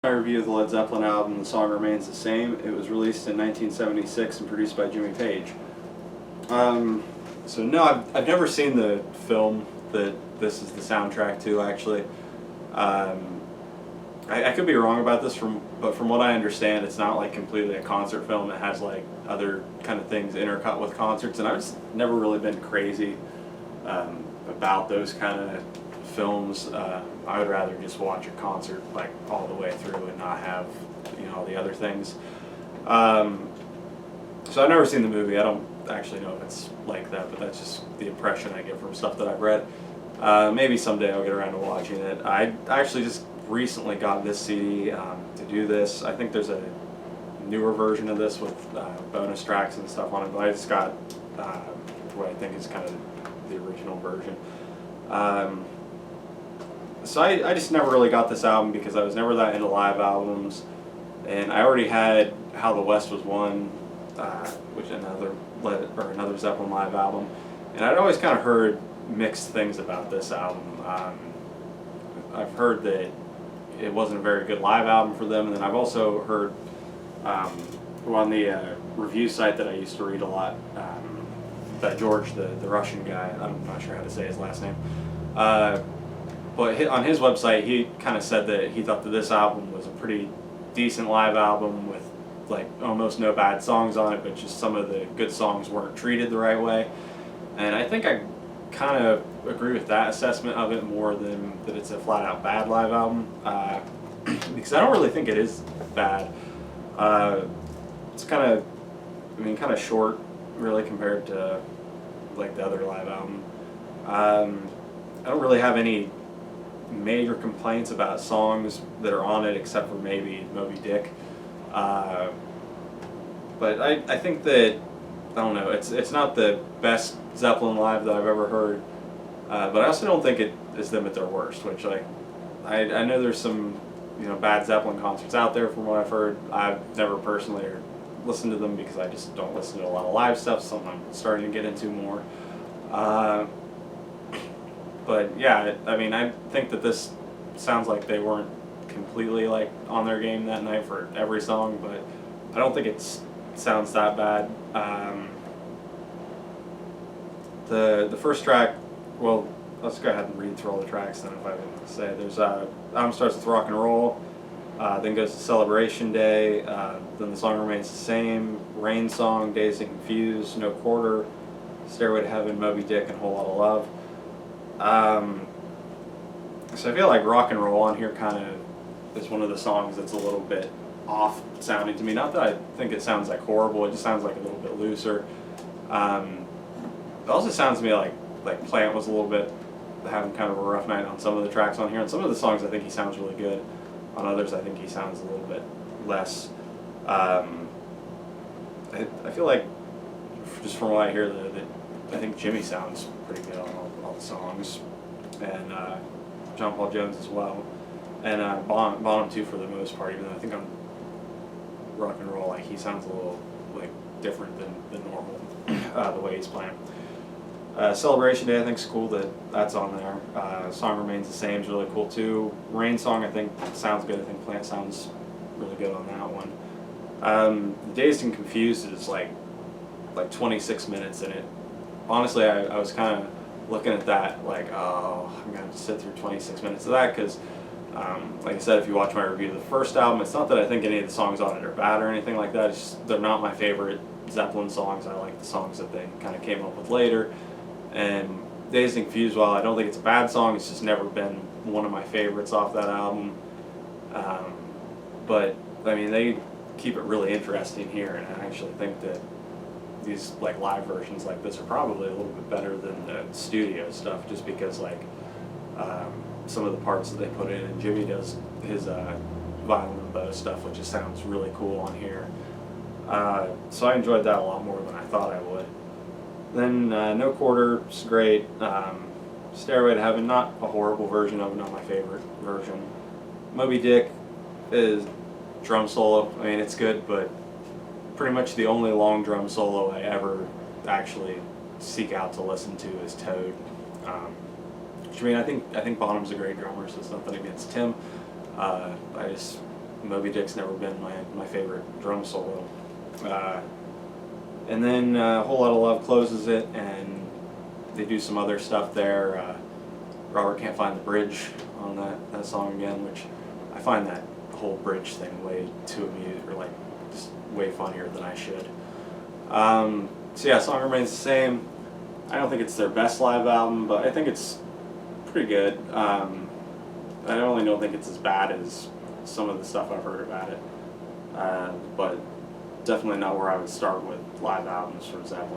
My review of the Led Zeppelin album, The Song Remains the Same. It was released in 1976 and produced by Jimmy Page. So no, I've never seen the film that this is the soundtrack to, actually. I could be wrong about this, but from what I understand, it's not like completely a concert film. It has like other kind of things intercut with concerts, and I've just never really been crazy about those kind of films. I would rather just watch a concert like all the way through and not have all the other things. So I've never seen the movie. I don't actually know if it's like that, but that's just the impression I get from stuff that I've read. Maybe someday I'll get around to watching it. I actually just recently got this CD to do this. I think there's a newer version of this with bonus tracks and stuff on it, but I just got what I think is kind of the original version. So I just never really got this album because I was never that into live albums, and I already had How the West Was Won, which another Zeppelin live album, and I'd always kind of heard mixed things about this album. I've heard that it wasn't a very good live album for them, and then I've also heard on the review site that I used to read a lot, that George, the Russian guy, I'm not sure how to say his last name, but on his website he kind of said that he thought that this album was a pretty decent live album with like almost no bad songs on it, but just some of the good songs weren't treated the right way. And I think I kind of agree with that assessment of it more than that it's a flat out bad live album, because I don't really think it is bad. It's kind of short really compared to like the other live album. I don't really have any major complaints about songs that are on it except for maybe Moby Dick. But I think that, I don't know, it's not the best Zeppelin live that I've ever heard, but I also don't think it is them at their worst, which I know there's some bad Zeppelin concerts out there from what I've heard. I've never personally listened to them because I just don't listen to a lot of live stuff, something I'm starting to get into more. But yeah, I mean, I think that this sounds like they weren't completely like on their game that night for every song, but I don't think it sounds that bad. The first track, well, let's go ahead and read through all the tracks then if I would say. There's album starts with Rock and Roll, then goes to Celebration Day, then The Song Remains the Same, Rain Song, Dazed and Confused, No Quarter, Stairway to Heaven, Moby Dick, and Whole Lot of Love. So I feel like Rock and Roll on here kind of is one of the songs that's a little bit off sounding to me. Not that I think it sounds like horrible, it just sounds like a little bit looser. It also sounds to me like Plant was a little bit having kind of a rough night on some of the tracks on here. On some of the songs I think he sounds really good. On others I think he sounds a little bit less. I feel like, just from what I hear, that I think Jimmy sounds pretty good on all the songs, and John Paul Jones as well, and Bonham too for the most part. Even though I think on Rock and Roll, like he sounds a little like different than normal the way he's playing. Celebration Day I think is cool that's on there. Song Remains the Same is really cool too. Rain Song I think sounds good. I think Plant sounds really good on that one. Dazed and Confused is like 26 minutes in it. Honestly, I was kind of looking at that like, oh, I'm going to have to sit through 26 minutes of that because, like I said, if you watch my review of the first album, it's not that I think any of the songs on it are bad or anything like that. It's just they're not my favorite Zeppelin songs. I like the songs that they kind of came up with later. And Dazed and Confused, while I don't think it's a bad song, it's just never been one of my favorites off that album. But, I mean, they keep it really interesting here, and I actually think that these like live versions like this are probably a little bit better than the studio stuff, just because like some of the parts that they put in, and Jimmy does his violin and bow stuff, which just sounds really cool on here. So I enjoyed that a lot more than I thought I would. Then No Quarter is great. Stairway to Heaven, not a horrible version of it, not my favorite version. Moby Dick is drum solo. I mean, it's good, but pretty much the only long drum solo I ever actually seek out to listen to is Toad. Which, I mean, I think Bonham's a great drummer, so it's nothing against him. I just Moby Dick's never been my favorite drum solo. And then A Whole Lot of Love closes it, and they do some other stuff there. Robert can't find the bridge on that song again, which I find that whole bridge thing way too amusing, or like just way funnier than I should. So yeah, song remains the same. I don't think it's their best live album, but I think it's pretty good. I don't think it's as bad as some of the stuff I've heard about it, but definitely not where I would start with live albums for Zeppelin.